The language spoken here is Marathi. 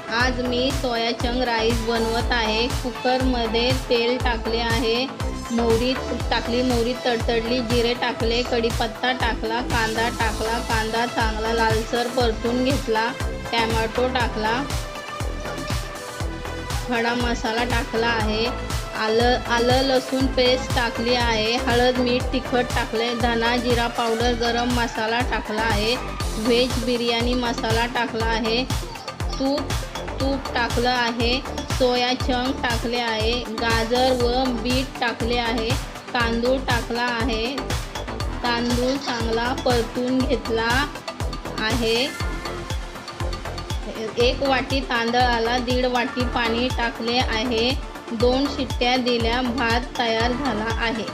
आज मी सोया चंक राईस बनवत आहे। कुकरमध्ये तेल टाकले आहे, मोहरी टाकली, मोहरी तडतडली, जिरे टाकले, कढीपत्ता टाकला, कांदा टाकला, कांदा चांगला लालसर परतून घेतला, टोमॅटो टाकला, खडा मसाला टाकला आहे, आलं लसूण पेस्ट टाकली आहे, हळद मीठ तिखट टाकले, धना जिरा पावडर गरम मसाला टाकला आहे, व्हेज बिर्याणी मसाला टाकला आहे, तूप टाकलं आहे, सोया चंक टाकले आहे, गाजर व बीट टाकले आहे, तांदूळ टाकला आहे, तांदूळ चांगला परतून घेतला आहे। 1 वाटी तांदळाला 1.5 वाटी पाणी टाकले आहे, 2 शिट्ट्या दिल्या, भात तयार झाला आहे।